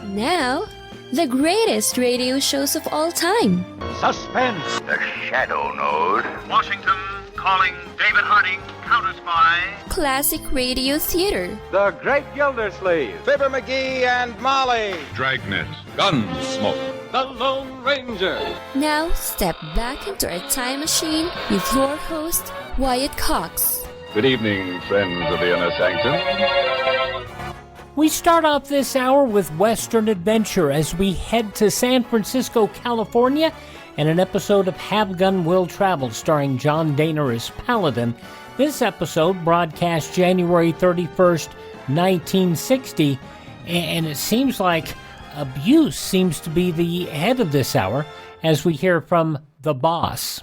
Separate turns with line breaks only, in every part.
Now, the greatest radio shows of all time.
Suspense.
The Shadow Node.
Washington calling David Harding, Counter-Spy.
Classic radio theater.
The Great Gildersleeve.
Fibber McGee and Molly.
Dragnet. Gunsmoke.
The Lone Ranger.
Now, step back into a time machine with your host, Wyatt Cox.
Good evening, friends of the Inner Sanctum.
We start off this hour with Western adventure as we head to San Francisco, California, and an episode of Have Gun Will Travel starring John Dehner as Paladin. This episode broadcast January 31st, 1960, and it seems like abuse seems to be the head of this hour as we hear from the boss.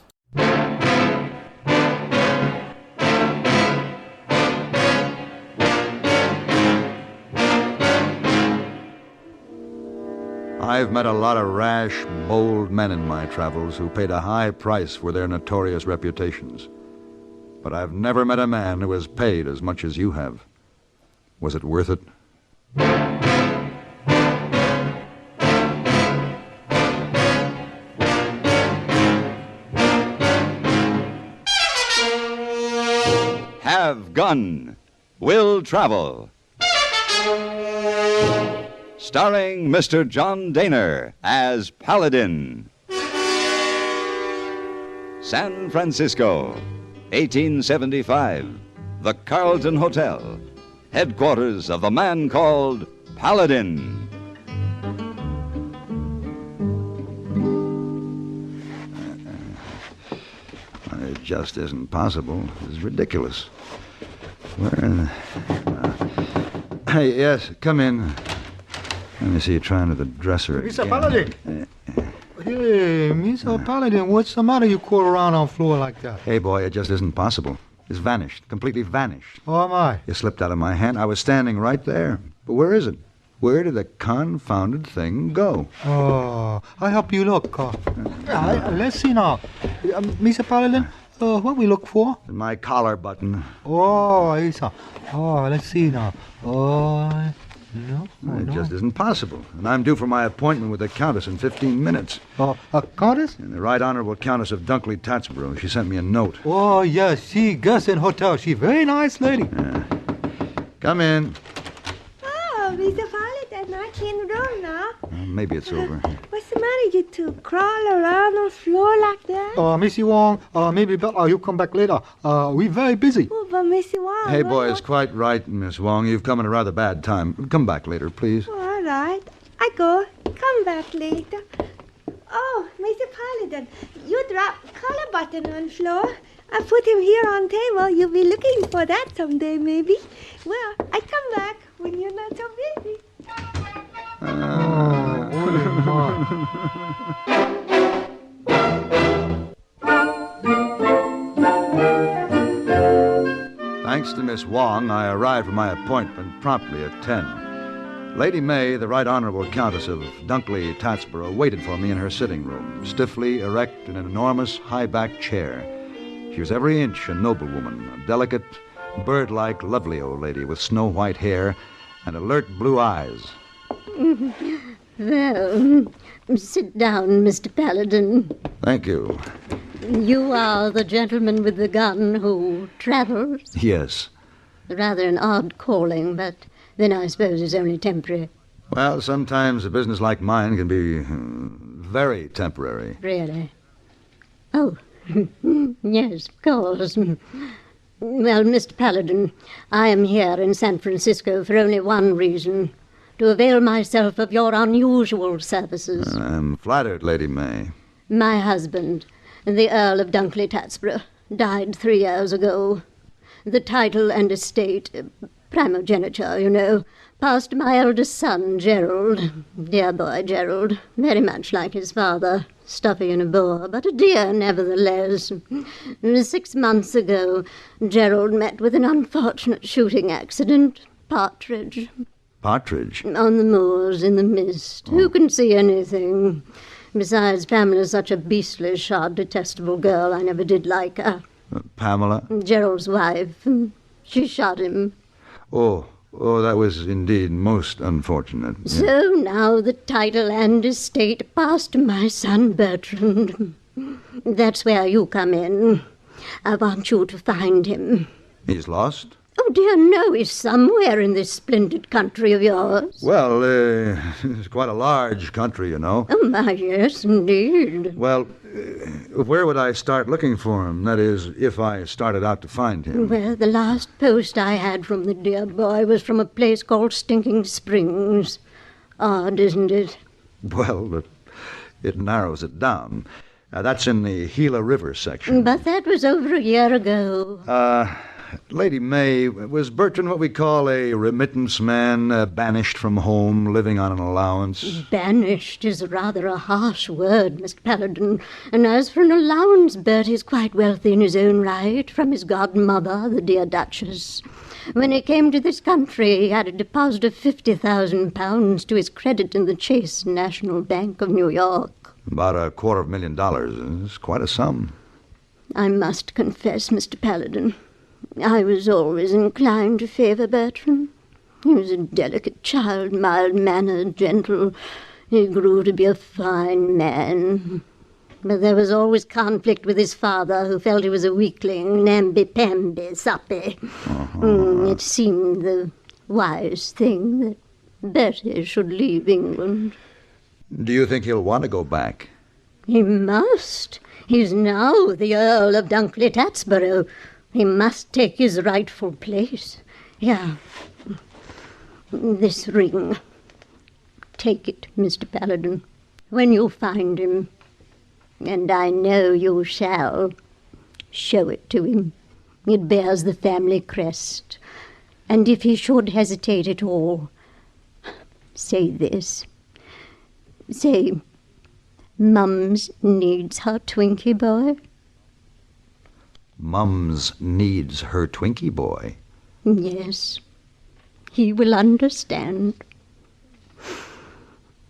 I've met a lot of rash, bold men in my travels who paid a high price for their notorious reputations. But I've never met a man who has paid as much as you have. Was it worth it?
Have Gun Will Travel. Starring Mr. John Dehner as Paladin. San Francisco, 1875. The Carlton Hotel, headquarters of the man called Paladin.
It just isn't possible. It's ridiculous. Hey, yes, come in. Let me see you trying to the dresser
Mr.
again.
Paladin! Hey, Mr. Paladin, what's the matter you crawl around on the floor like that?
Hey, boy, it just isn't possible. It's vanished, completely vanished.
Oh, my.
You slipped out of my hand. I was standing right there. But where is it? Where did the confounded thing go?
Oh, I'll help you look. Let's see now. Mr. Paladin, what we look for?
My collar button.
Oh, let's see now. Oh, no.
It just isn't possible. And I'm due for my appointment with the Countess in 15 minutes.
Countess?
And the Right Honorable Countess of Dunkley Tatsboro. She sent me a note.
Oh, yes, she guests in hotel. She very nice lady.
Come in.
Oh, Mr. Paladin, I can room now.
Maybe it's over.
What's the matter, you two? Crawl around on the floor like that?
Missy Wong, maybe you come back later. We're very busy.
Oh, but Missy Wong...
Hey, boy, it's quite right, Miss Wong. You've come at a rather bad time. Come back later, please.
Oh, all right. I go. Come back later. Oh, Mr. Paladin, you dropped the collar button on the floor. I put him here on table. You'll be looking for that someday, maybe. Well, I come back when you're not so busy.
Thanks to Miss Wong, I arrived for my appointment promptly at 10. Lady May, the Right Honorable Countess of Dunkley Tatsboro, waited for me in her sitting room, stiffly erect in an enormous high-backed chair. She was every inch a noblewoman, a delicate, bird-like, lovely old lady with snow-white hair and alert blue eyes.
Well, sit down, Mr. Paladin.
Thank you.
You are the gentleman with the gun who travels?
Yes.
Rather an odd calling, but then I suppose it's only temporary.
Well, sometimes a business like mine can be very temporary.
Really? Oh, yes, of course. Well, Mr. Paladin, I am here in San Francisco for only one reason, to avail myself of your unusual services.
I'm flattered, Lady May.
My husband, the Earl of Dunkley Tatsboro, died 3 years ago. The title and estate, primogeniture, you know, passed to my eldest son, Gerald. Dear boy, Gerald, very much like his father, stuffy and a bore, but a dear nevertheless. 6 months ago, Gerald met with an unfortunate shooting accident. Partridge.
Partridge?
On the moors, in the mist. Who can see anything? Besides, Pamela's such a beastly, shod, detestable girl. I never did like her.
Pamela?
Gerald's wife. She shot him.
Oh, Oh, that was indeed most unfortunate.
So now the title and estate pass to my son Bertrand. That's where you come in. I want you to find him.
He's lost?
Oh, dear, no, he's somewhere in this splendid country of yours.
Well, it's quite a large country, you know.
Oh, my, yes, indeed.
Well, where would I start looking for him? That is, if I started out to find him.
Well, the last post I had from the dear boy was from a place called Stinking Springs. Odd, isn't it?
Well, but it narrows it down. That's in the Gila River section.
But that was over a year ago.
Lady May, was Bertrand what we call a remittance man, banished from home, living on an allowance?
Banished is rather a harsh word, Mr. Paladin. And as for an allowance, Bertie's quite wealthy in his own right, from his godmother, the dear Duchess. When he came to this country, he had a deposit of £50,000 to his credit in the Chase National Bank of New York.
About $250,000. It's quite a sum.
I must confess, Mr. Paladin, I was always inclined to favor Bertrand. He was a delicate child, mild-mannered, gentle. He grew to be a fine man. But there was always conflict with his father, who felt he was a weakling, namby-pamby, soppy. It seemed the wise thing that Bertie should leave England.
Do you think he'll want to go back?
He must. He's now the Earl of Dunkley-Tatsborough. He must take his rightful place. Yeah. This ring. Take it, Mr. Paladin, when you find him. And I know you shall. Show it to him. It bears the family crest. And if he should hesitate at all, say this. Say, Mums needs her Twinkie boy.
Mums needs her Twinkie boy.
Yes, he will understand.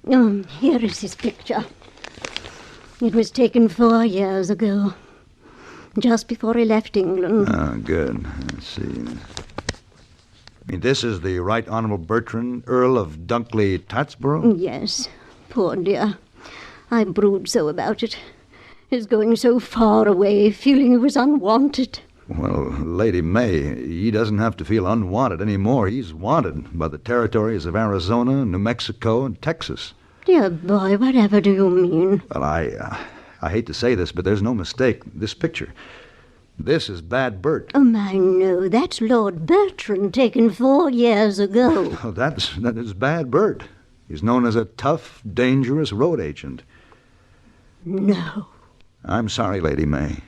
Here is his picture. It was taken 4 years ago, just before he left England.
Oh, good. Let's see. I mean, this is the Right Honorable Bertrand, Earl of Dunkley-Tatsborough?
Yes, poor dear. I brood so about it. His going so far away, feeling he was unwanted.
Well, Lady May, he doesn't have to feel unwanted anymore. He's wanted by the territories of Arizona, New Mexico, and Texas.
Dear boy, whatever do you mean?
Well, I hate to say this, but there's no mistake. This picture, this is Bad Bert.
Oh, my, no, that's Lord Bertrand, taken 4 years ago.
Oh, that is Bad Bert. He's known as a tough, dangerous road agent.
No.
I'm sorry, Lady May.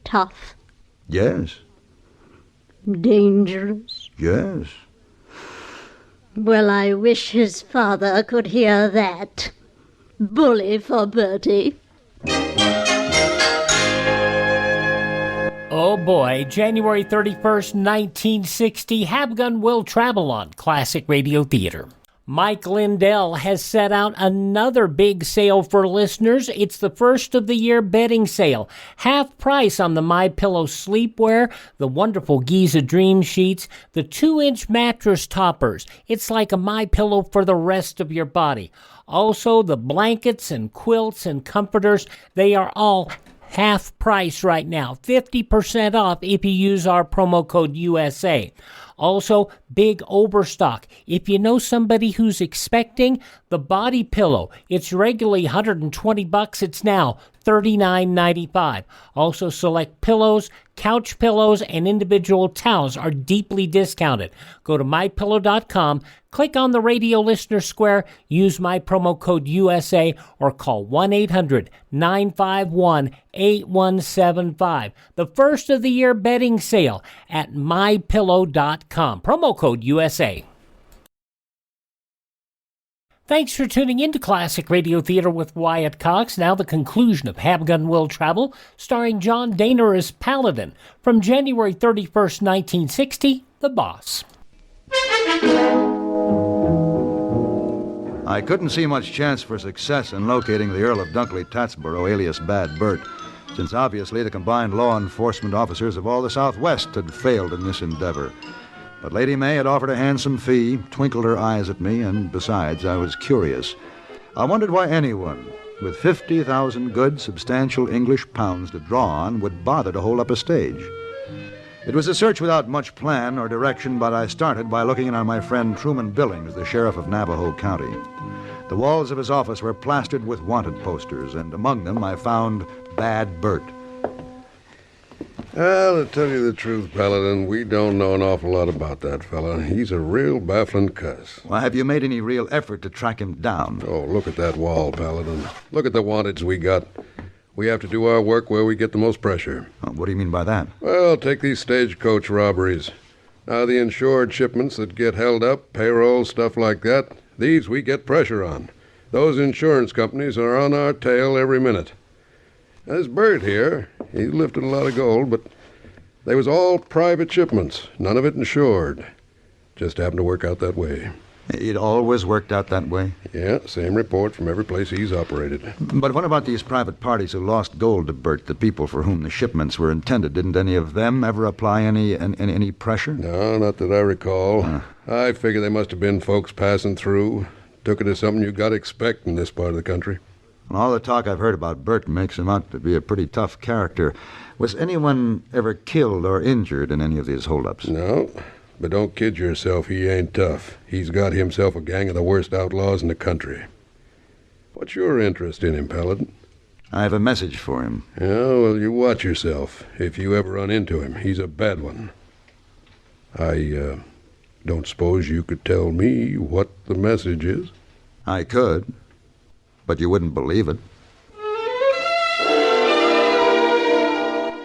Tough.
Yes.
Dangerous.
Yes.
Well, I wish his father could hear that. Bully for Bertie.
Oh boy, January 31st, 1960, Habgun Will Travel on Classic Radio Theater. Mike Lindell has set out another big sale for listeners. It's the first of the year bedding sale. Half price on the MyPillow sleepwear, the wonderful Giza Dream Sheets, the 2-inch mattress toppers. It's like a MyPillow for the rest of your body. Also, the blankets and quilts and comforters, they are all half price right now. 50% off if you use our promo code USA. Also, big overstock. If you know somebody who's expecting, the body pillow, it's regularly $120. It's now $39.95. Also, select pillows, couch pillows, and individual towels are deeply discounted. Go to mypillow.com, click on the radio listener square, use my promo code USA, or call 1-800-951-8175. The first of the year bedding sale at mypillow.com. Promo code USA. Thanks for tuning in to Classic Radio Theater with Wyatt Cox. Now the conclusion of Habgun Will Travel, starring John Dehner as Paladin, from January 31st, 1960, The Boss.
I couldn't see much chance for success in locating the Earl of Dunkley-Tatsborough, alias Bad Bert. since obviously the combined law enforcement officers of all the Southwest had failed in this endeavor. But Lady May had offered a handsome fee, twinkled her eyes at me, and besides, I was curious. I wondered why anyone with 50,000 good, substantial English pounds to draw on would bother to hold up a stage. It was a search without much plan or direction, but I started by looking in on my friend Truman Billings, the sheriff of Navajo County. The walls of his office were plastered with wanted posters, and among them I found Bad Bert.
Well, to tell you the truth, Paladin, we don't know an awful lot about that fella. He's a real baffling cuss.
Well, have you made any real effort to track him down?
Oh, look at that wall, Paladin. Look at the wanteds we got. We have to do our work where we get the most pressure.
Oh, what do you mean by that?
Well, take these stagecoach robberies. Now, the insured shipments that get held up, payroll, stuff like that, these we get pressure on. Those insurance companies are on our tail every minute. There's Bert here. He lifted a lot of gold, but they was all private shipments, none of it insured. Just happened to work out that way.
It always worked out that way?
Yeah, same report from every place he's operated.
But what about these private parties who lost gold to Bert, the people for whom the shipments were intended? Didn't any of them ever apply any pressure?
No, not that I recall. I figure they must have been folks passing through. Took it as something you got to expect in this part of the country.
Well, all the talk I've heard about Bert makes him out to be a pretty tough character. Was anyone ever killed or injured in any of these holdups?
No, but don't kid yourself, he ain't tough. He's got himself a gang of the worst outlaws in the country. What's your interest in him, Paladin?
I have a message for him.
Yeah, well, you watch yourself. If you ever run into him, he's a bad one. I don't suppose you could tell me what the message is?
I could, but you wouldn't believe it.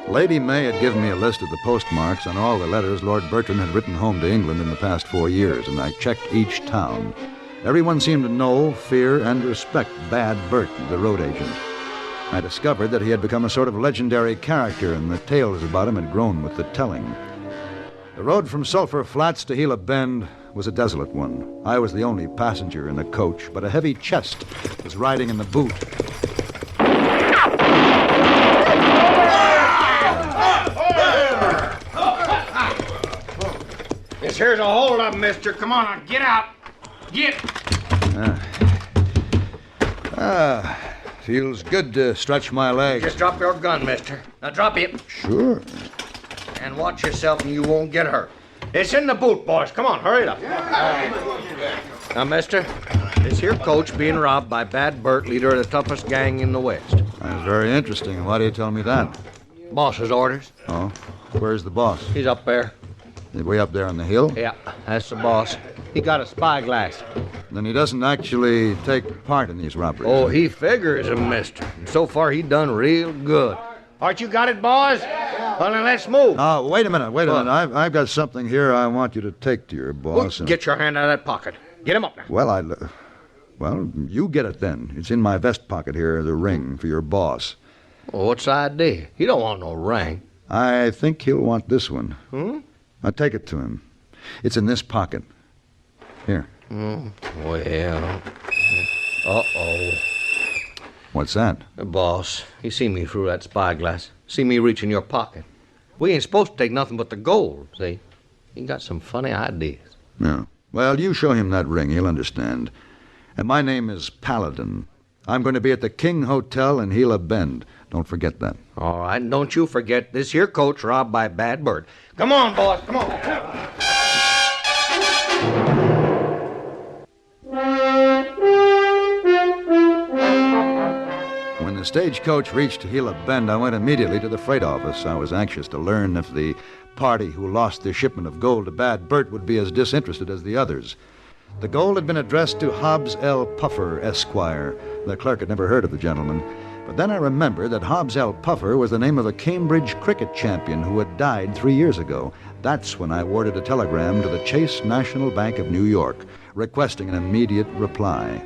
Lady May had given me a list of the postmarks on all the letters Lord Bertrand had written home to England in the past 4 years, and I checked each town. Everyone seemed to know, fear, and respect Bad Bert, the road agent. I discovered that he had become a sort of legendary character, and the tales about him had grown with the telling. The road from Sulphur Flats to Gila Bend was a desolate one. I was the only passenger in the coach, but a heavy chest was riding in the boot.
This here's a hold-up, mister. Come on, now, get out. Get.
Feels good to stretch my legs.
Just drop your gun, mister. Now drop it.
Sure.
And watch yourself and you won't get hurt. It's in the boot, boys. Come on, hurry it up. Now, mister, this here coach being robbed by Bad Bert, leader of the toughest gang in the West.
That's very interesting. Why do you tell me that?
Boss's orders.
Oh? Where's the boss?
He's up there.
Way up there on the hill?
Yeah, that's the boss. He got a spyglass.
Then he doesn't actually take part in these robberies.
Oh, he figures him, mister. And so far, he done real good. Aren't you got it, boys? Well, then let's move.
Oh, wait a minute. I've got something here I want you to take to your boss.
Well, get your hand out of that pocket. Get him up now.
Well, you get it then. It's in my vest pocket here, the ring for your boss.
Well, what's the idea? He don't want no ring.
I think he'll want this one. I'll take it to him. It's in this pocket. Here.
Well. Uh-oh.
What's that?
The boss. He see me through that spyglass. See me reach in your pocket. We ain't supposed to take nothing but the gold, see? He got some funny ideas.
Yeah. Well, you show him that ring. He'll understand. And my name is Paladin. I'm going to be at the King Hotel in Gila Bend. Don't forget that.
All right, and don't you forget this here coach robbed by Bad Bert. Come on, boys, come on.
When the stagecoach reached Gila Bend, I went immediately to the freight office. I was anxious to learn if the party who lost their shipment of gold to Bad Bert would be as disinterested as the others. The gold had been addressed to Hobbs L. Puffer, Esquire. The clerk had never heard of the gentleman. But then I remembered that Hobbs L. Puffer was the name of a Cambridge cricket champion who had died 3 years ago. That's when I worded a telegram to the Chase National Bank of New York, requesting an immediate reply.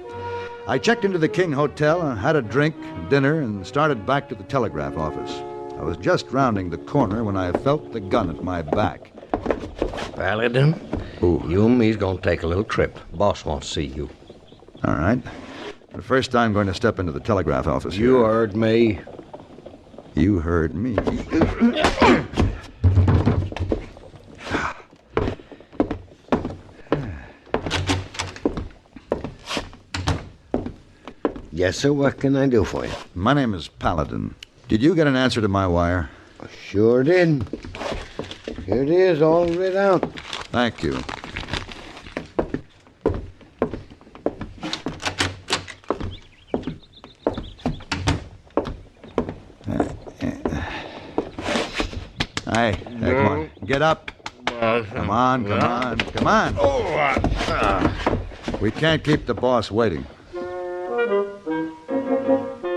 I checked into the King Hotel, had a drink, dinner, and started back to the telegraph office. I was just rounding the corner when I felt the gun at my back.
Paladin, you and me's gonna take a little trip. Boss wants to see you.
All right. But first I'm going to step into the telegraph office here.
You heard me.
You heard me.
Yes, sir. What can I do for you?
My name is Paladin. Did you get an answer to my wire?
Sure did. Here it is, all writ out.
Thank you. Hey, come on. Get up. Come on. We can't keep the boss waiting.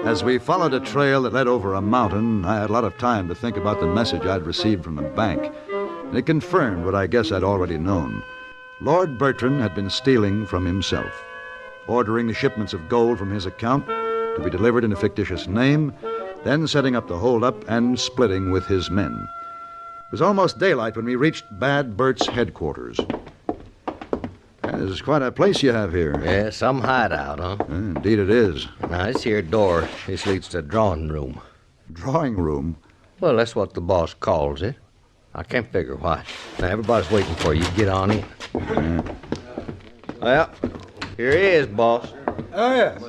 As we followed a trail that led over a mountain, I had a lot of time to think about the message I'd received from the bank. It confirmed what I guess I'd already known. Lord Bertrand had been stealing from himself, ordering the shipments of gold from his account to be delivered in a fictitious name, then setting up the holdup and splitting with his men. It was almost daylight when we reached Bad Bert's headquarters. This is quite a place you have here.
Yeah, some hideout, huh?
Indeed it is.
Now, this here door, this leads to the drawing room.
Drawing room?
Well, that's what the boss calls it. I can't figure why. Now, everybody's waiting for you. Get on in. Well, here he is, boss.
Oh, yes.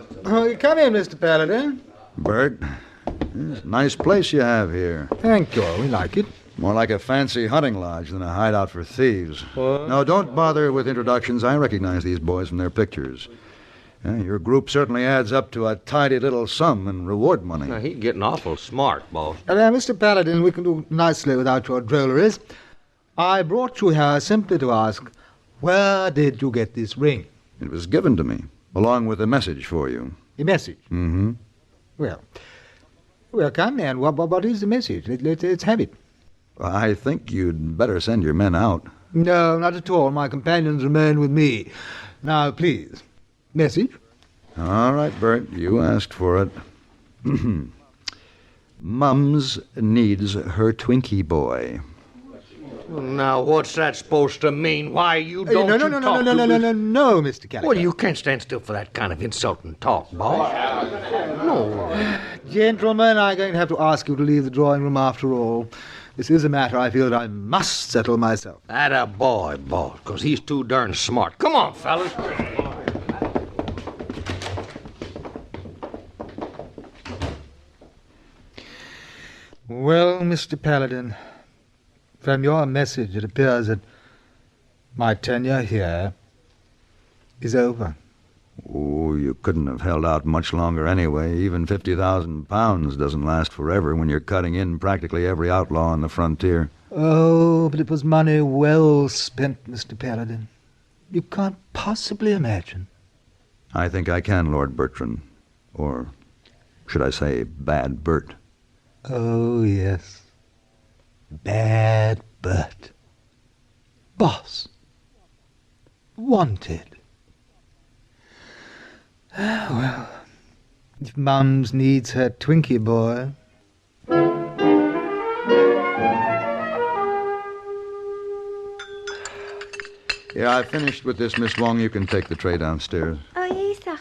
Come in, Mr. Paladin.
Bert, it's a nice place you have here.
Thank you. We like it.
More like a fancy hunting lodge than a hideout for thieves.
What?
No, don't bother with introductions. I recognize these boys from their pictures. Your group certainly adds up to a tidy little sum in reward money.
Now, he's getting awful smart, boss.
Mr. Paladin, we can do nicely without your drolleries. I brought you here simply to ask, where did you get this ring?
It was given to me, along with a message for you.
A message?
Mm-hmm.
Well, come then. What is the message? Let's have it.
I think you'd better send your men out.
No, not at all. My companions remain with me. Now, please. Message?
All right, Bert. You asked for it. Mums needs her Twinkie boy.
Now, what's that supposed to mean? Why you don't
No, Mr. Calico.
Well, you can't stand still for that kind of insulting talk, boss. No.
Gentlemen, I'm going to have to ask you to leave the drawing room after all. This is a matter I feel that I must settle myself.
Atta boy, boss, because he's too darn smart. Come on, fellas.
Well, Mr. Paladin, from your message it appears that my tenure here is over.
Oh, you couldn't have held out much longer anyway. Even 50,000 pounds doesn't last forever when you're cutting in practically every outlaw on the frontier.
Oh, but it was money well spent, Mr. Paladin. You can't possibly imagine.
I think I can, Lord Bertrand. Or should I say Bad Bert?
Oh, yes. Bad Bert. Boss. Wanted. Well, if Mums needs her Twinkie boy...
Yeah, I finished with this, Miss Wong. You can take the tray downstairs.
Oh, yes, sir.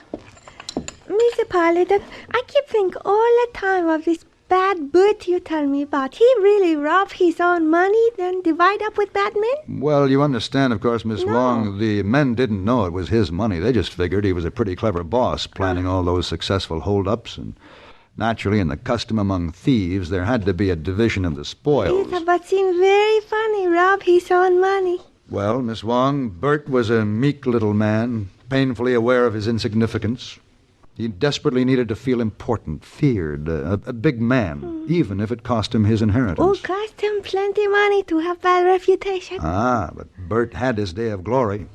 Mr. Paladin, I keep thinking all the time of this Bad Bert you tell me about. He really robbed his own money, then divide up with bad men?
Well, you understand, of course, Miss Wong, the men didn't know it was his money. They just figured he was a pretty clever boss, planning all those successful hold-ups. And naturally, in the custom among thieves, there had to be a division of the spoils.
Yes, but seems very funny, rob his own money.
Well, Miss Wong, Bert was a meek little man, painfully aware of his insignificance. He desperately needed to feel important, feared, a big man, even if it cost him his inheritance.
Oh, cost him plenty money to have bad reputation.
Ah, but Bert had his day of glory.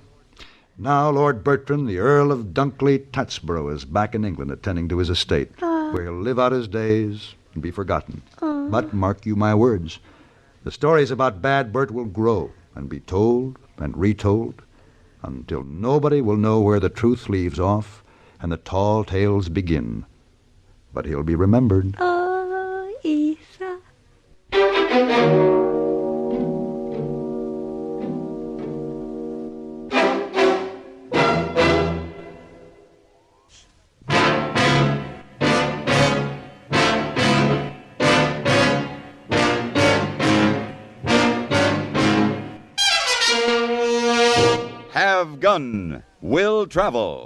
Now Lord Bertrand, the Earl of Dunkley Tatsborough, is back in England attending to his estate, where he'll live out his days and be forgotten. But mark you my words, the stories about Bad Bert will grow and be told and retold until nobody will know where the truth leaves off and the tall tales begin. But he'll be remembered.
Oh, Isa.
Gun Will Travel.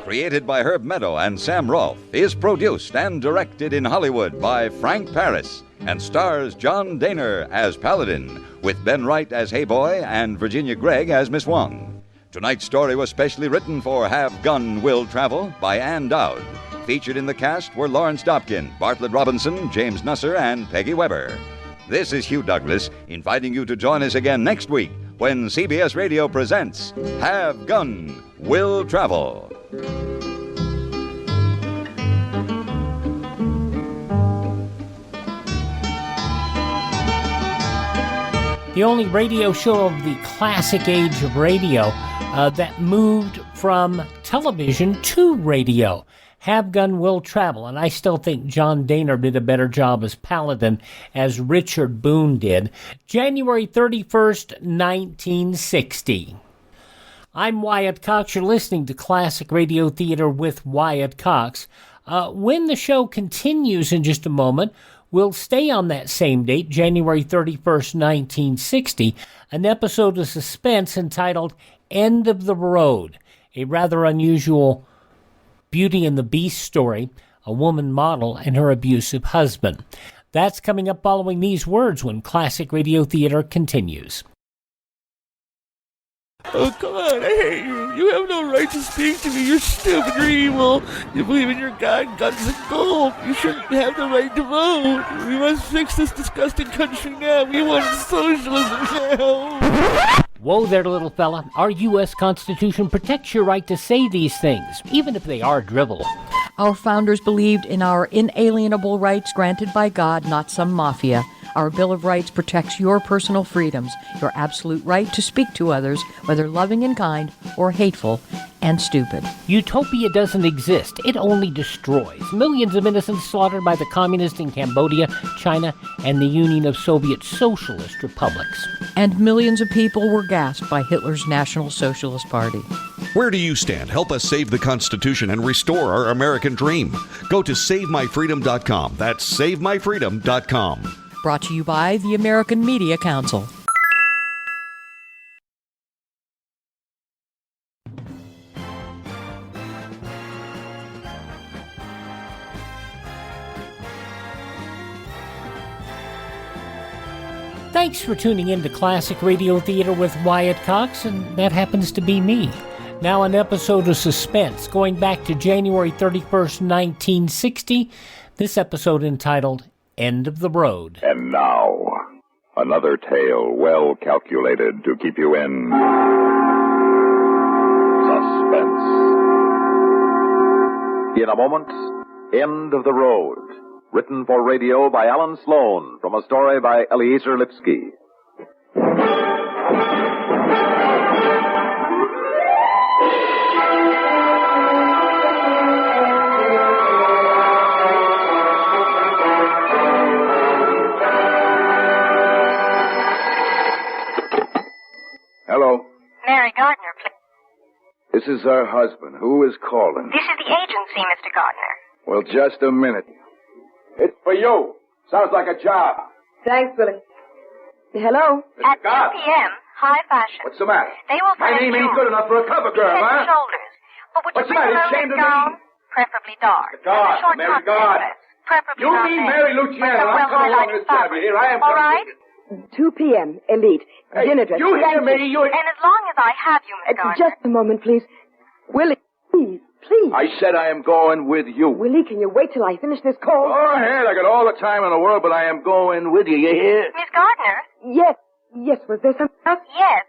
Created by Herb Meadow and Sam Rolfe, is produced and directed in Hollywood by Frank Paris and stars John Dehner as Paladin, with Ben Wright as Hey Boy and Virginia Gregg as Miss Wong. Tonight's story was specially written for Have Gun Will Travel by Ann Dowd. Featured in the cast were Lawrence Dobkin, Bartlett Robinson, James Nusser, and Peggy Weber. This is Hugh Douglas, inviting you to join us again next week when CBS Radio presents Have Gun Will Travel.
The only radio show of the classic age of radio that moved from television to radio. Have Gun Will Travel, and I still think John Dehner did a better job as Paladin as Richard Boone did. January 31st, 1960. I'm Wyatt Cox. You're listening to Classic Radio Theater with Wyatt Cox. When the show continues in just a moment, we'll stay on that same date, January 31st, 1960, an episode of Suspense entitled End of the Road, a rather unusual Beauty and the Beast story, a woman model and her abusive husband. That's coming up following these words when Classic Radio Theater continues.
Oh, come on, I hate you. You have no right to speak to me. You're stupid, you're evil. You believe in your God, guns, and gold. You shouldn't have the right to vote. We must fix this disgusting country now. We want socialism now.
Whoa there, little fella. Our U.S. Constitution protects your right to say these things, even if they are drivel.
Our founders believed in our inalienable rights granted by God, not some mafia. Our Bill of Rights protects your personal freedoms, your absolute right to speak to others, whether loving and kind or hateful and stupid.
Utopia doesn't exist. It only destroys. Millions of innocents slaughtered by the communists in Cambodia, China, and the Union of Soviet Socialist Republics.
And millions of people were gassed by Hitler's National Socialist Party.
Where do you stand? Help us save the Constitution and restore our American dream. Go to SaveMyFreedom.com. That's SaveMyFreedom.com.
Brought to you by the American Media Council.
Thanks for tuning in to Classic Radio Theater with Wyatt Cox, and that happens to be me. Now an episode of Suspense, going back to January 31st, 1960. This episode entitled End of the Road.
And now, another tale well calculated to keep you in suspense. In a moment, End of the Road. Written for radio by Alan Sloan from a story by Eliezer Lipsky.
Hello.
Mary Gardner, please.
This is her husband. Who is calling?
This is the agency, Mr. Gardner.
Well, just a minute. It's for you. Sounds like a job.
Thanks, Willie. Hello?
At 2 p.m., high fashion.
What's the matter?
They will
My name ain't good enough for a cover girl,
huh?
huh?
Shoulders. But would
What's
you
the
bring
matter?
a
Ashamed of
gown?
me?
Preferably dark.
God,
and a short
Mary
top
God.
dress. Preferably
You
not
mean
red.
Mary Luciano?
With a
I'm coming along
well-highlighted
this job. You hear? I am
All right?
2 p.m. Elite.
Hey,
Dinner dress.
you hear me? You...
And as long as I have you, Miss Gardner.
Just a moment, please. Willie, please.
I said I am going with you.
Willie, can you wait till I finish this call?
Go ahead. I got all the time in the world, but I am going with you. You hear?
Miss Gardner?
Yes. Yes, was there something else?
Yes.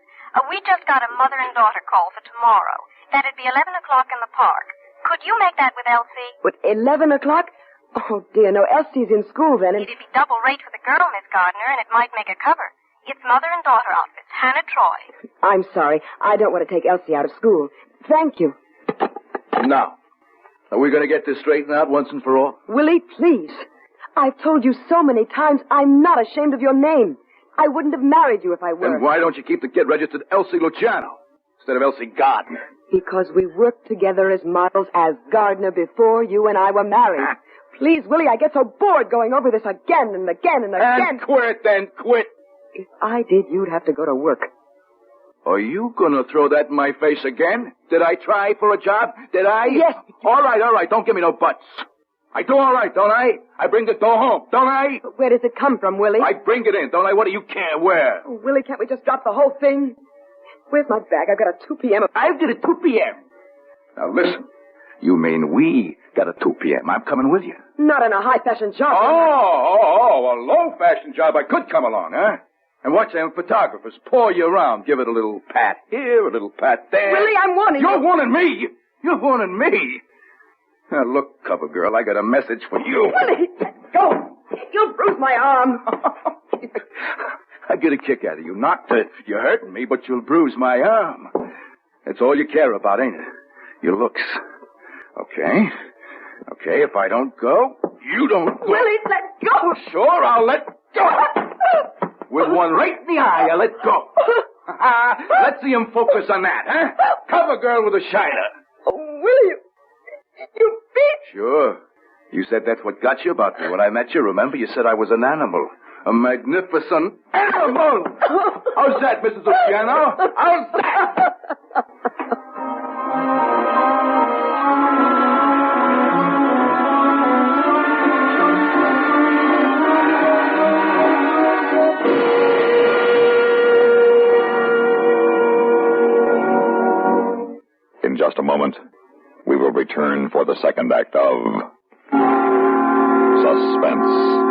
We just got a mother and daughter call for tomorrow. That'd be 11 o'clock in the park. Could you make that with Elsie?
What, 11 o'clock? Oh, dear, no, Elsie's in school then.
It'd be double rate for the girl, Miss Gardner, and it might make a cover. It's mother and daughter outfits. Hannah Troy.
I'm sorry. I don't want to take Elsie out of school. Thank you.
Now, are we going to get this straightened out once and for all?
Willie, please. I've told you so many times I'm not ashamed of your name. I wouldn't have married you if I were.
Then why don't you keep the kid registered Elsie Luciano instead of Elsie Gardner?
Because we worked together as models as Gardner before you and I were married. Please, Willie, I get so bored going over this again and again and again.
And quit, then quit.
If I did, you'd have to go to work.
Are you gonna throw that in my face again? Did I try for a job? Did I?
Yes.
All right. Don't give me no buts. I do all right, don't I? I bring the dough home, don't I?
Where does it come from, Willie?
I bring it in, don't I? What do you care where?
Oh, Willie, can't we just drop the whole thing? Where's my bag? I've got a 2 p.m.
I've got a 2 p.m. Now listen. You mean we got a 2 p.m. I'm coming with you.
Not in a high-fashion job.
Oh, a low-fashion job. I could come along, huh? And watch them photographers pour you around. Give it a little pat here, a little pat there.
Willie, I'm warning you.
You're warning me? You're warning me? Now, look, cover girl, I got a message for you.
Willie, let go. You'll bruise my arm.
I get a kick out of you. Not that you're hurting me, but you'll bruise my arm. That's all you care about, ain't it? Your looks. Okay, if I don't go, you don't go.
Willie, let go.
Sure, I'll let go. With one right in the eye, I'll let go. Let's see him focus on that, huh? Cover girl with a shiner.
Oh, Willie, you beat.
Sure. You said that's what got you about me when I met you. Remember, you said I was an animal. A magnificent animal. How's that, Mrs. Luciano? How's that?
In just a moment, we will return for the second act of Suspense.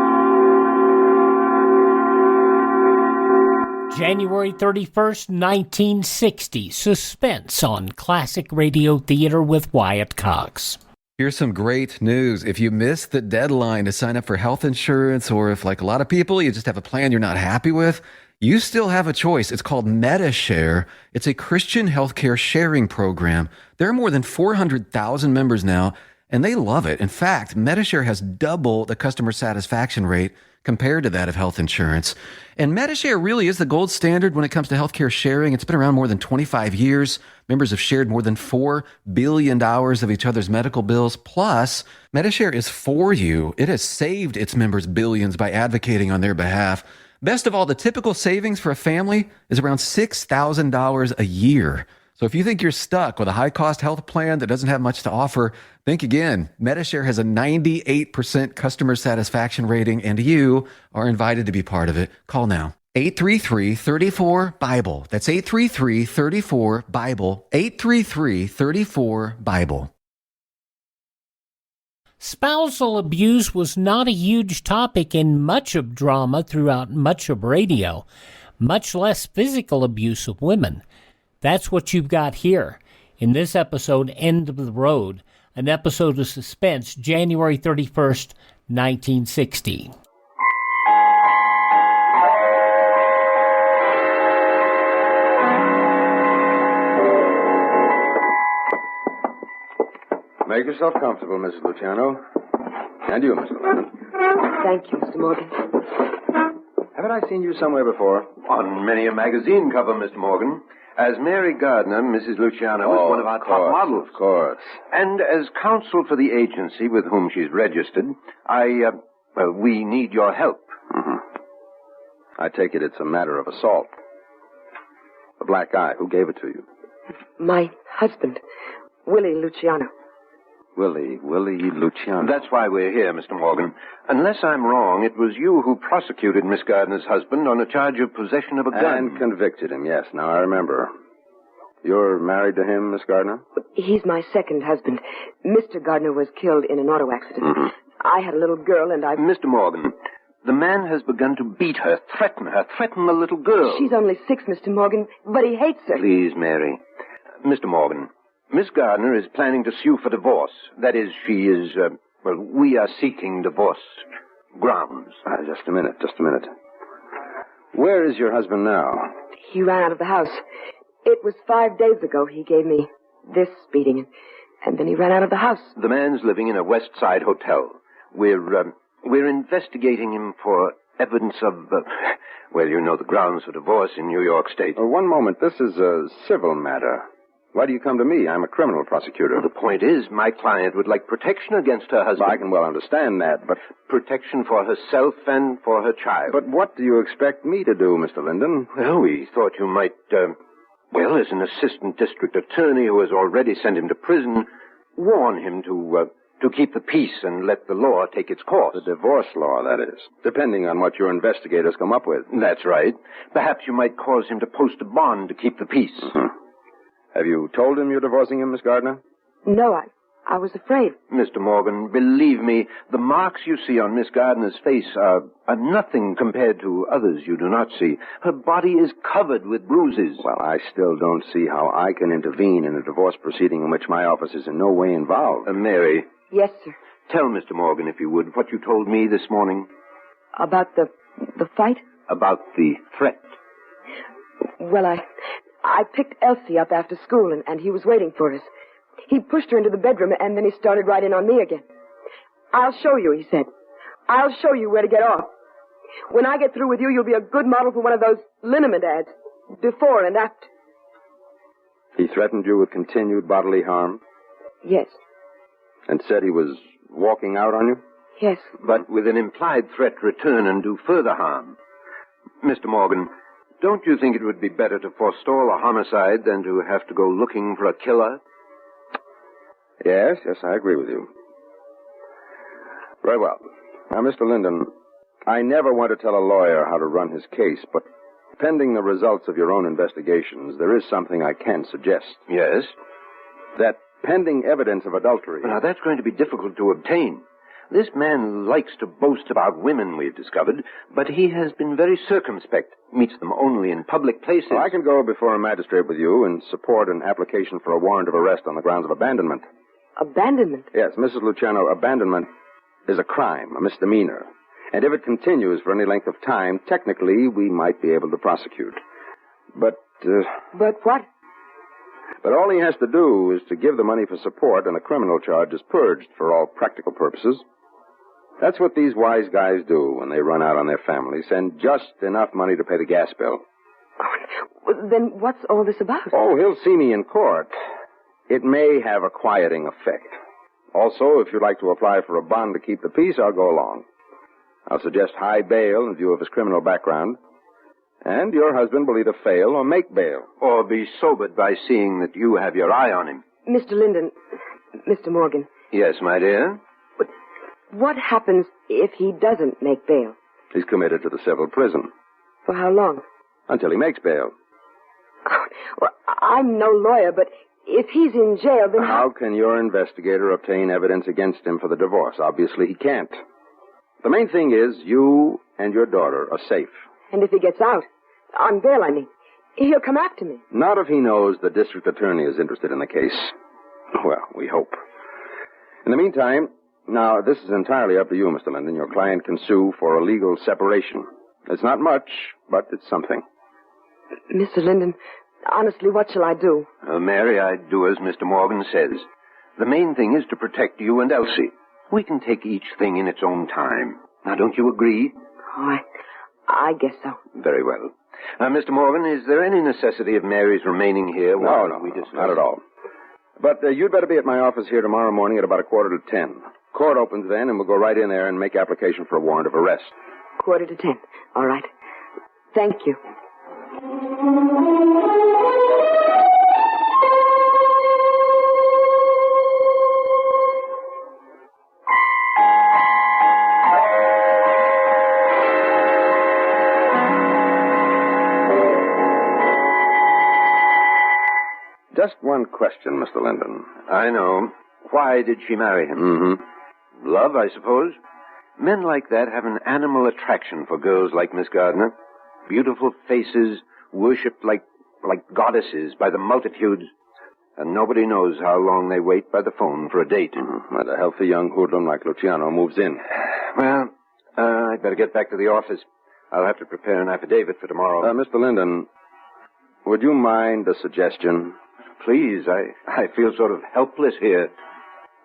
January 31st, 1960. Suspense on Classic Radio Theater with Wyatt Cox.
Here's some great news. If you missed the deadline to sign up for health insurance, or if, like a lot of people, you just have a plan you're not happy with, you still have a choice. It's called MediShare. It's a Christian healthcare sharing program. There are more than 400,000 members now, and they love it. In fact, MediShare has double the customer satisfaction rate compared to that of health insurance. And MediShare really is the gold standard when it comes to healthcare sharing. It's been around more than 25 years. Members have shared more than $4 billion of each other's medical bills. Plus, MediShare is for you. It has saved its members billions by advocating on their behalf. Best of all, the typical savings for a family is around $6,000 a year. So if you think you're stuck with a high-cost health plan that doesn't have much to offer, think again. MediShare has a 98% customer satisfaction rating, and you are invited to be part of it. Call now. 833-34-BIBLE. That's 833-34-BIBLE. 833-34-BIBLE.
Spousal abuse was not a huge topic in much of drama throughout much of radio, much less physical abuse of women. That's what you've got here in this episode, End of the Road, an episode of Suspense, January 31st, 1960.
Make yourself comfortable, Mrs. Luciano. And you, Mr. Lennon.
Thank you, Mr. Morgan.
Haven't I seen you somewhere before?
On many a magazine cover, Mr. Morgan. As Mary Gardner, Mrs. Luciano was one of our top models.
Of course.
And as counsel for the agency with whom she's registered, we need your help.
Mm-hmm. I take it it's a matter of assault. The black eye, who gave it to you?
My husband, Willie Luciano.
Willie Luciano.
That's why we're here, Mr. Morgan. Unless I'm wrong, it was you who prosecuted Miss Gardner's husband on a charge of possession of a gun.
And convicted him, yes. Now I remember. You're married to him, Miss Gardner?
He's my second husband. Mr. Gardner was killed in an auto accident. Mm-hmm. I had a little girl and I...
Mr. Morgan, the man has begun to beat her, threaten the little girl.
She's only 6, Mr. Morgan, but he hates her.
Please, Mary. Mr. Morgan, Miss Gardner is planning to sue for divorce. That is, she is, we are seeking divorce grounds.
Just a minute. Where is your husband now?
He ran out of the house. It was 5 days ago he gave me this beating, and then he ran out of the house.
The man's living in a West Side hotel. We're investigating him for evidence of, you know the grounds for divorce in New York State.
One moment. This is a civil matter. Why do you come to me? I'm a criminal prosecutor.
The point is, my client would like protection against her husband.
I can well understand that, but...
Protection for herself and for her child.
But what do you expect me to do, Mr. Linden?
Well, we thought you might, Well, as an assistant district attorney who has already sent him to prison, warn him to keep the peace and let the law take its course.
The divorce law, that is. Depending on what your investigators come up with.
That's right. Perhaps you might cause him to post a bond to keep the peace.
Mm-hmm. Have you told him you're divorcing him, Miss Gardner?
No, I was afraid.
Mr. Morgan, believe me, the marks you see on Miss Gardner's face are nothing compared to others you do not see. Her body is covered with bruises.
Well, I still don't see how I can intervene in a divorce proceeding in which my office is in no way involved.
Mary.
Yes, sir.
Tell Mr. Morgan, if you would, what you told me this morning.
About the fight?
About the threat.
Well, I picked Elsie up after school, and he was waiting for us. He pushed her into the bedroom, and then he started right in on me again. I'll show you, he said. I'll show you where to get off. When I get through with you, you'll be a good model for one of those liniment ads, before and after.
He threatened you with continued bodily harm?
Yes.
And said he was walking out on you?
Yes.
But with an implied threat to return and do further harm. Mr. Morgan, don't you think it would be better to forestall a homicide than to have to go looking for a killer?
Yes, I agree with you. Very well. Now, Mr. Linden, I never want to tell a lawyer how to run his case, but pending the results of your own investigations, there is something I can suggest.
Yes?
That pending evidence of adultery...
Now, that's going to be difficult to obtain. This man likes to boast about women, we've discovered, but he has been very circumspect. Meets them only in public places.
Well, I can go before a magistrate with you and support an application for a warrant of arrest on the grounds of abandonment.
Abandonment?
Yes, Mrs. Luciano, abandonment is a crime, a misdemeanor. And if it continues for any length of time, technically, we might be able to prosecute. But...
But what?
But all he has to do is to give the money for support, and a criminal charge is purged for all practical purposes. That's what these wise guys do when they run out on their family. Send just enough money to pay the gas bill.
Oh, then what's all this about?
Oh, he'll see me in court. It may have a quieting effect. Also, if you'd like to apply for a bond to keep the peace, I'll go along. I'll suggest high bail in view of his criminal background. And your husband will either fail or make bail.
Or be sobered by seeing that you have your eye on him.
Mr. Linden, Mr. Morgan.
Yes, my dear?
But what happens if he doesn't make bail?
He's committed to the civil prison.
For how long?
Until he makes bail.
Well, I'm no lawyer, but if he's in jail, then...
How can your investigator obtain evidence against him for the divorce? Obviously, he can't. The main thing is you and your daughter are safe.
And if he gets out, on bail, I mean, he'll come after me.
Not if he knows the district attorney is interested in the case. Well, we hope. In the meantime, now, this is entirely up to you, Mr. Linden. Your client can sue for a legal separation. It's not much, but it's something.
Mr. Linden, honestly, what shall I do?
Mary, I'd do as Mr. Morgan says. The main thing is to protect you and Elsie. We can take each thing in its own time. Now, don't you agree?
Oh, I guess so.
Very well. Mr. Morgan, is there any necessity of Mary's remaining here?
No, not at all. But you'd better be at my office here tomorrow morning at about 9:45. Court opens then, and we'll go right in there and make application for a warrant of arrest.
9:45. All right. Thank you.
Just one question, Mr. Linden.
I know. Why did she marry him?
Mm-hmm.
Love, I suppose. Men like that have an animal attraction for girls like Miss Gardner. Beautiful faces, worshipped like goddesses by the multitudes. And nobody knows how long they wait by the phone for a date.
Mm-hmm. And a healthy young hoodlum like Luciano moves in.
Well, I'd better get back to the office. I'll have to prepare an affidavit for tomorrow.
Mr. Linden, would you mind a suggestion?
Please, I feel sort of helpless here.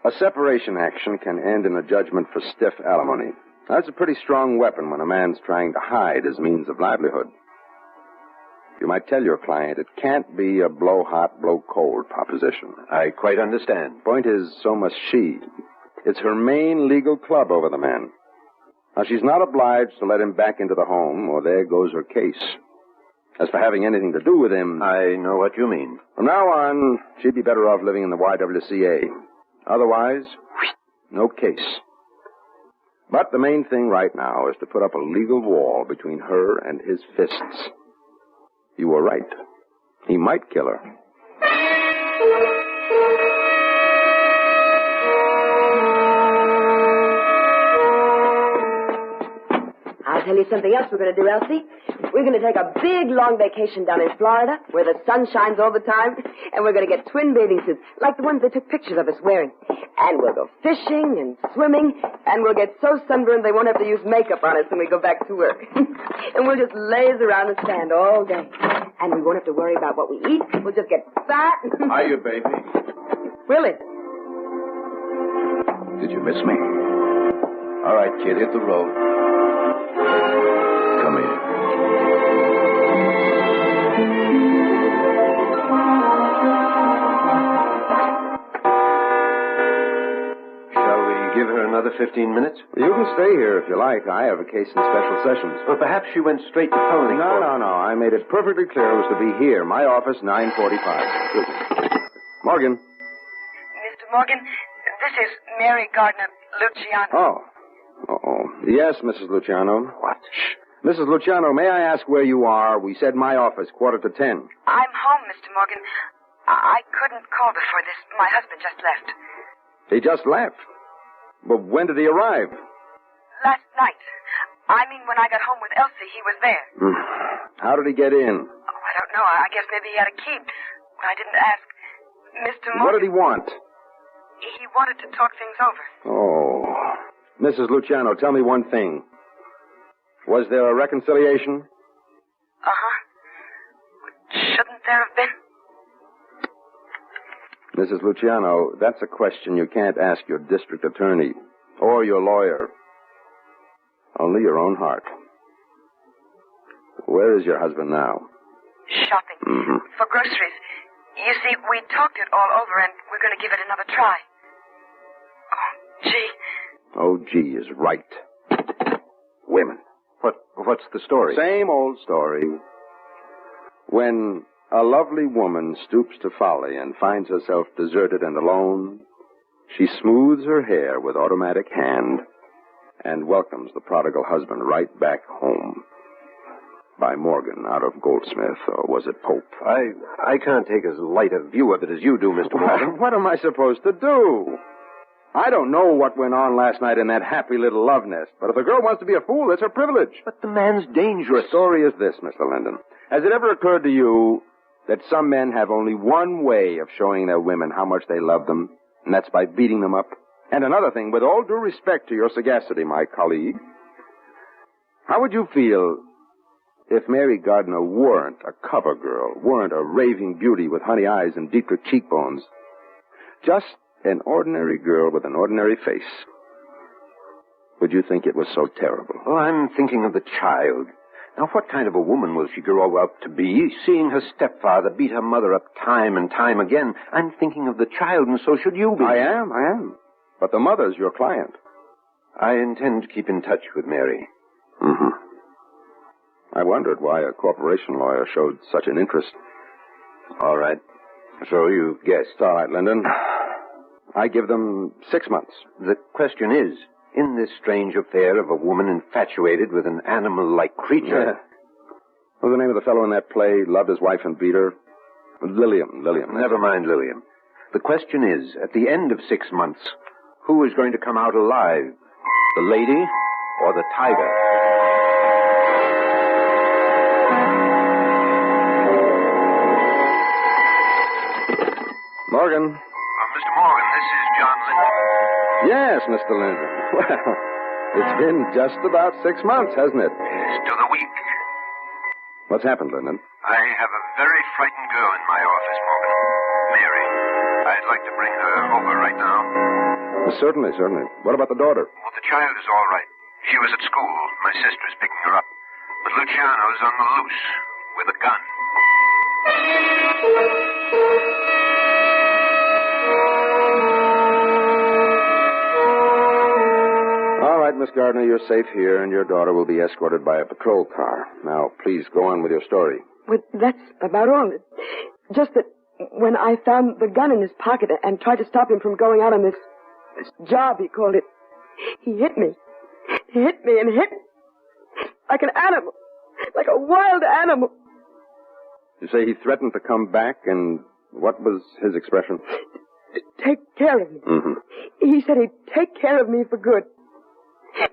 A separation action can end in a judgment for stiff alimony. That's a pretty strong weapon when a man's trying to hide his means of livelihood. You might tell your client it can't be a blow hot, blow cold proposition.
I quite understand.
Point is, so must she. It's her main legal club over the man. Now, she's not obliged to let him back into the home, or there goes her case. As for having anything to do with him...
I know what you mean.
From now on, she'd be better off living in the YWCA. Otherwise, no case. But the main thing right now is to put up a legal wall between her and his fists. You were right. He might kill her.
I'll tell you something else we're going to do, Elsie. We're going to take a big, long vacation down in Florida, where the sun shines all the time, and we're going to get twin bathing suits, like the ones they took pictures of us wearing. And we'll go fishing and swimming, and we'll get so sunburned they won't have to use makeup on us when we go back to work. And we'll just laze around the sand all day. And we won't have to worry about what we eat. We'll just get fat.
Are you, baby?
Willie.
Did you miss me? All right, kid, hit the road. Come here.
Shall we give her another 15 minutes?
You can stay here if you like. I have a case in special sessions.
Well, perhaps she went straight to felony.
No. I made it perfectly clear it was to be here. My office, 9:45. Morgan.
Mr. Morgan, this is Mary Gardner Luciano.
Oh. Yes, Mrs. Luciano. What? Shh. Mrs. Luciano, may I ask where you are? We said my office, 9:45.
I'm home, Mr. Morgan. I couldn't call before this. My husband just left.
He just left. But when did he arrive?
Last night. I mean, when I got home with Elsie, he was there.
How did he get in?
Oh, I don't know. I guess maybe he had a key. But I didn't ask. Mr. Morgan...
What did he want?
He wanted to talk things over.
Oh. Mrs. Luciano, tell me one thing. Was there a reconciliation?
Uh-huh. Shouldn't there have been?
Mrs. Luciano, that's a question you can't ask your district attorney or your lawyer. Only your own heart. Where is your husband now?
Shopping. For groceries. You see, we talked it all over, and we're going to give it another try. Oh, gee.
Oh, gee is right. Women.
What's the story?
Same old story. When a lovely woman stoops to folly and finds herself deserted and alone, she smooths her hair with automatic hand and welcomes the prodigal husband right back home. By Morgan out of Goldsmith, or was it Pope?
I can't take as light a view of it as you do, Mr. Morgan.
What am I supposed to do? I don't know what went on last night in that happy little love nest, but if a girl wants to be a fool, it's her privilege.
But the man's dangerous.
The story is this, Mr. Linden. Has it ever occurred to you that some men have only one way of showing their women how much they love them, and that's by beating them up? And another thing, with all due respect to your sagacity, my colleague, how would you feel if Mary Gardner weren't a cover girl, weren't a raving beauty with honey eyes and deeper cheekbones, just an ordinary girl with an ordinary face? Would you think it was so terrible?
Oh, I'm thinking of the child. Now, what kind of a woman will she grow up to be, seeing her stepfather beat her mother up time and time again? I'm thinking of the child, and so should you be.
I am. But the mother's your client.
I intend to keep in touch with Mary.
I wondered why a corporation lawyer showed such an interest.
All right. So you guessed.
All right, Lyndon. I give them 6 months.
The question is, in this strange affair of a woman infatuated with an animal-like creature...
What was the name of the fellow in that play, loved his wife and beat her? Lilliam.
Never mind Lilliam. The question is, at the end of 6 months, who is going to come out alive? The lady or the tiger?
Morgan.
Mr. Morgan, this is John Linden.
Yes, Mr. Linden. Well, it's been just about 6 months, hasn't it?
Yes, to the week.
What's happened, Linden?
I have a very frightened girl in my office, Morgan. Mary. I'd like to bring her over right now.
Certainly. What about the daughter?
Well, the child is all right. She was at school. My sister's picking her up. But Luciano's on the loose with a gun.
All right, Miss Gardner, you're safe here, and your daughter will be escorted by a patrol car. Now, please go on with your story.
Well, that's about all. Just that when I found the gun in his pocket and tried to stop him from going out on this job, he called it, he hit me. He hit me and hit like an animal, like a wild animal.
You say he threatened to come back, and what was his expression?
Take care of me.
Mm-hmm.
He said he'd take care of me for good.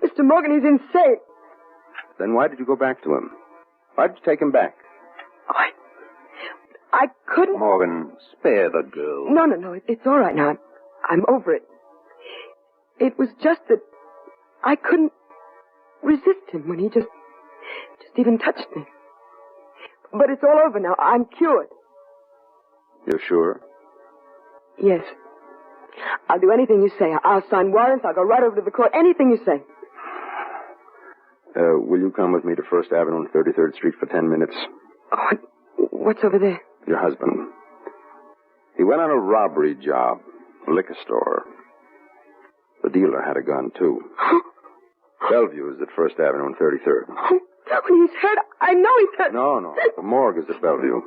Mr. Morgan, he's insane.
Then why did you go back to him? Why did you take him back?
I couldn't...
Morgan, spare the girl.
No, it's all right now. I'm over it. It was just that I couldn't resist him when he just even touched me. But it's all over now. I'm cured.
You're sure?
Yes. I'll do anything you say. I'll sign warrants. I'll go right over to the court. Anything you say.
Will you come with me to First Avenue and 33rd Street for 10 minutes?
Oh, what's over there?
Your husband. He went on a robbery job, a liquor store. The dealer had a gun, too. Bellevue is at First Avenue and 33rd.
He's hurt. I know he's hurt.
No. The morgue is at Bellevue.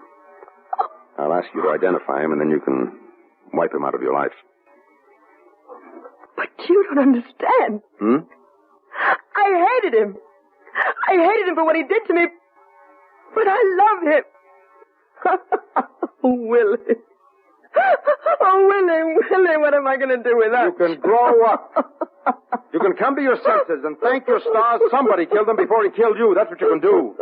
I'll ask you to identify him, and then you can wipe him out of your life.
But you don't understand. I hated him. I hated him for what he did to me. But I love him. Willie. Oh, Willie, what am I going to do with that?
You can grow up. You can come to your senses and thank your stars somebody killed him before he killed you. That's what you can do.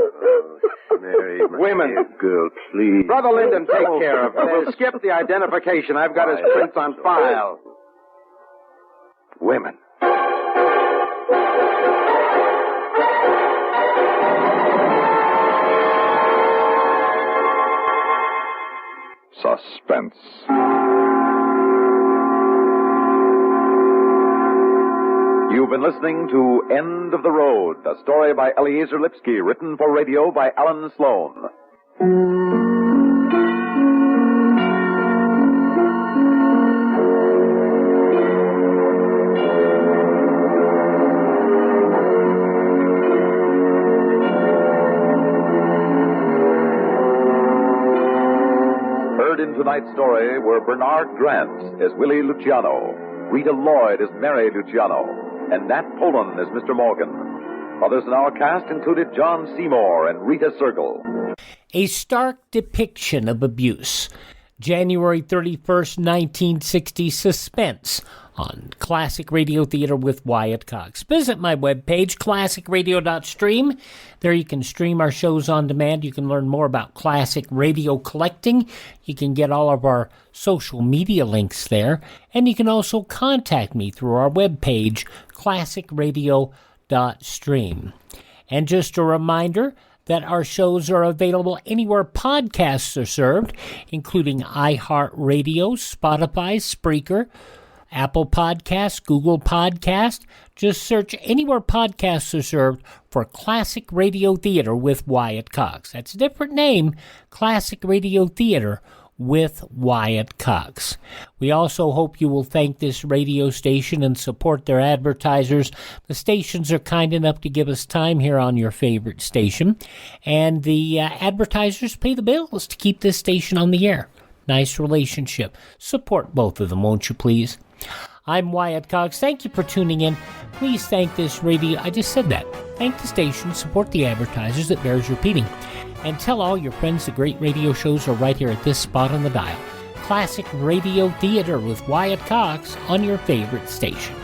Mary,
Women.
Girl, please.
Brother Lyndon, take care of him. We'll skip the identification. I've got his prints on file. Women.
Suspense. You've been listening to End of the Road, a story by Eliezer Lipsky, written for radio by Alan Sloan. Heard in tonight's story were Bernard Grant as Willie Luciano, Rita Lloyd as Mary Luciano, and Nat Poland as Mr. Morgan. Others in our cast included John Seymour and Rita Sergel.
A stark depiction of abuse. January 31st, 1960, Suspense on Classic Radio Theater with Wyatt Cox. Visit my webpage, classicradio.stream. There you can stream our shows on demand. You can learn more about classic radio collecting. You can get all of our social media links there. And you can also contact me through our webpage, classicradio.stream. And just a reminder that our shows are available anywhere podcasts are served, including iHeartRadio, Spotify, Spreaker, Apple Podcasts, Google Podcasts. Just search anywhere podcasts are served for Classic Radio Theater with Wyatt Cox. That's a different name, Classic Radio Theater with Wyatt Cox. We also hope you will thank this radio station and support their advertisers. The stations are kind enough to give us time here on your favorite station, and the advertisers pay the bills to keep this station on the air. Nice relationship. Support both of them, won't you please? I'm Wyatt Cox. Thank you for tuning in. Please thank this radio. I just said that. Thank the station, support the advertisers. That bears repeating. And tell all your friends the great radio shows are right here at this spot on the dial. Classic Radio Theater with Wyatt Cox on your favorite station.